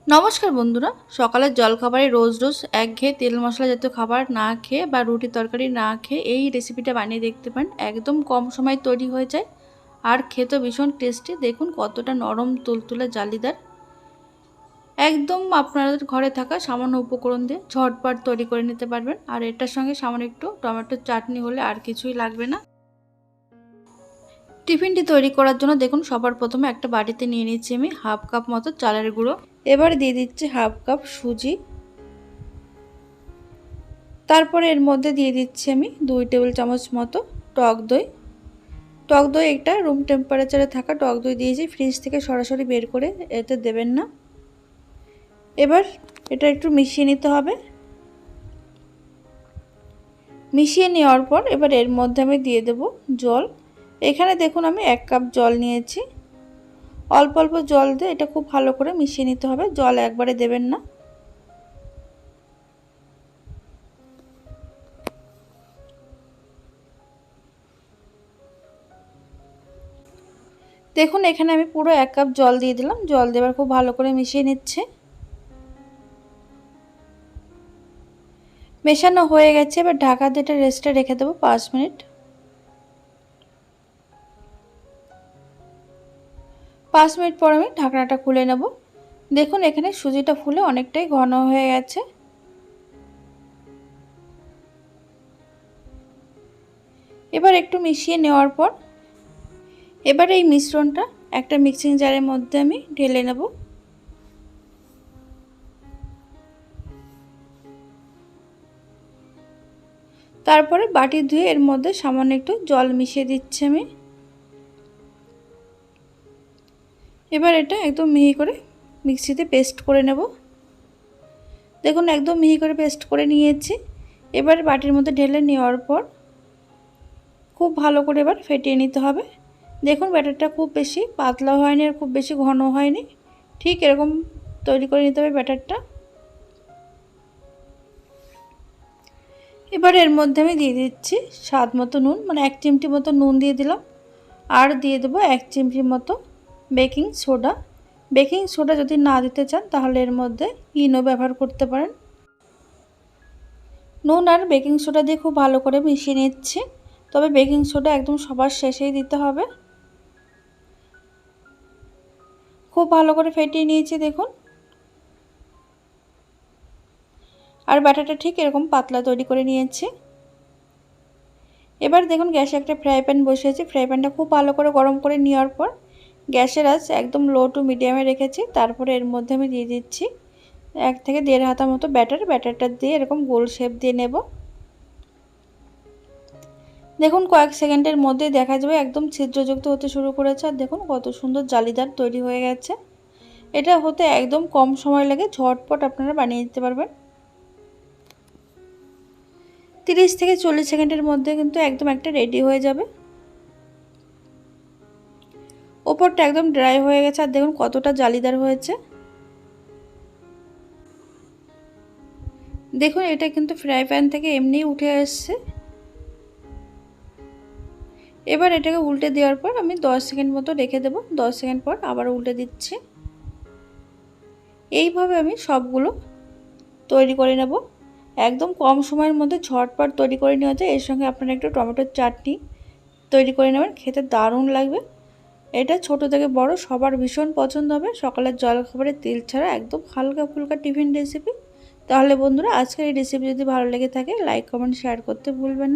নমস্কার বন্ধুরা, সকালের জলখাবারে রোজ রোজ একঘেয়ে তেল মশলা জাতীয় খাবার না খেয়ে বা রুটি তরকারি না খেয়ে এই রেসিপিটা বানিয়ে দেখতে পারেন। একদম কম সময় তৈরি হয়ে যায় আর খেতে ভীষণ টেস্টি। দেখুন কতটা নরম তুলতুলে জালিদার। একদম আপনাদের ঘরে থাকা সামান্য উপকরণ দিয়ে ঝটপট তৈরি করে নিতে পারবেন। আর এটার সঙ্গে সামান্য একটু টমেটোর চাটনি হলে আর কিছুই লাগবে না। টিফিনটি তৈরি করার জন্য দেখুন সবার প্রথমে একটা বাটিতে নিয়ে নিচ্ছি আমি হাফ কাপ মতো চালের গুঁড়ো। এবার দিয়ে দিচ্ছি হাফ কাপ সুজি। তারপরে এর মধ্যে দিয়ে দিচ্ছি আমি 2 টেবিল চামচ মতো টক দই। টক দই একটা রুম টেম্পারেচারে থাকা টক দই দিয়েছি, ফ্রিজ থেকে সরাসরি বের করে এতে দেবেন না। এবার এটা একটু মিশিয়ে নিতে হবে। মিশিয়ে নেওয়ার পর এবার এর মধ্যে আমি দিয়ে দেব জল। এখানে দেখুন আমি 1 কাপ জল নিয়েছি। অল্প অল্প জল দিয়ে এটা খুব ভালো করে মিশিয়ে নিতে হবে, জল একবারে দেবেন না। দেখুন এখানে আমি পুরো 1 কাপ জল দিয়ে দিলাম। জল দেবার খুব ভালো করে মিশিয়ে নিচ্ছে। মেশানো হয়ে গেছে, এবার ঢাকা দিয়ে এটা রেস্টে রেখে দেবো 5 মিনিট। 5 মিনিট পর আমি ঢাকনাটা খুলে নেব। দেখুন এখানে সুজিটা ফুলে অনেকটাই ঘন হয়ে গেছে। এবার একটু মিশিয়ে নেওয়ার পর এবার এই মিশ্রণটা একটা মিক্সিং জারের মধ্যে আমি ঢেলে নেব। তারপরে বাটি ধুয়ে এর মধ্যে সামান্য একটু জল মিশিয়ে দিচ্ছি আমি। এবার এটা একদম মিহি করে মিক্সিতে পেস্ট করে নেব। দেখুন একদম মিহি করে পেস্ট করে নিয়েছি। এবার বাটির মধ্যে ঢেলে নেওয়ার পর খুব ভালো করে এবার ফেটিয়ে নিতে হবে। দেখুন ব্যাটারটা খুব বেশি পাতলা হয়নি আর খুব বেশি ঘন হয়নি, ঠিক এরকম তৈরি করে নিতে হবে ব্যাটারটা। এবার এর মধ্যে আমি দিয়ে দিচ্ছি স্বাদ মতো নুন, মানে 1 চিমটি মতো নুন দিয়ে দিলাম। আর দিয়ে দেবো 1 চিমটি মতো বেকিং সোডা। বেকিং সোডা যদি না দিতে চান তাহলে এর মধ্যে ইনো ব্যবহার করতে পারেন। নুন আর বেকিং সোডা দিয়ে খুব ভালো করে মিশিয়ে নিচ্ছি, তবে বেকিং সোডা একদম সবার শেষেই দিতে হবে। খুব ভালো করে ফেটিয়ে নিয়েছি দেখুন। আর ব্যাটারটা ঠিক এরকম পাতলা তৈরি করে নিয়েছি। এবার দেখুন গ্যাসে একটা ফ্রাই প্যান বসিয়েছি। ফ্রাই প্যানটা খুব ভালো করে গরম করে নেওয়ার পর গ্যাসের আঁচ একদম লো টু মিডিয়ামে রেখেছি। তারপরে এর মধ্যে আমি দিয়ে দিচ্ছি 1 থেকে 1.5 হাতা মতো ব্যাটার। ব্যাটারটা দিয়ে এরকম গোল শেপ দিয়ে নেব। দেখুন কয়েক সেকেন্ডের মধ্যেই দেখা যাবে একদম ছিদ্রযুক্ত হতে শুরু করেছে। আর দেখুন কত সুন্দর জালিদার তৈরি হয়ে গেছে। এটা হতে একদম কম সময় লাগে, ঝটপট আপনারা বানিয়ে নিতে পারবেন। 30 থেকে 40 সেকেন্ডের মধ্যে কিন্তু একদম একটা রেডি হয়ে যাবে। ওপরটা একদম ড্রাই হয়ে গেছে আর দেখুন কতটা জালিদার হয়েছে। দেখুন এটা কিন্তু ফ্রাই প্যান থেকে এমনিই উঠে আসছে। এবার এটাকে উল্টে দেওয়ার পর আমি 10 সেকেন্ড মতো রেখে দেব। 10 সেকেন্ড পর আবার উল্টে দিচ্ছি। এইভাবে আমি সবগুলো তৈরি করে নেব। একদম কম সময়ের মধ্যে ঝটপট তৈরি করে নেওয়া যায়। এর সঙ্গে আপনারা একটু টমেটোর চাটনি তৈরি করে নেবেন, খেতে দারুণ লাগবে। এটা ছোট থেকে বড় সবার ভীষণ পছন্দ হবে। সকালের জলখাবারে তেল ছাড়া একদম হালকা ফুলকা টিফিন রেসিপি। তাহলে বন্ধুরা আজকের এই রেসিপি যদি ভালো লেগে থাকে লাইক কমেন্ট শেয়ার করতে ভুলবেন না।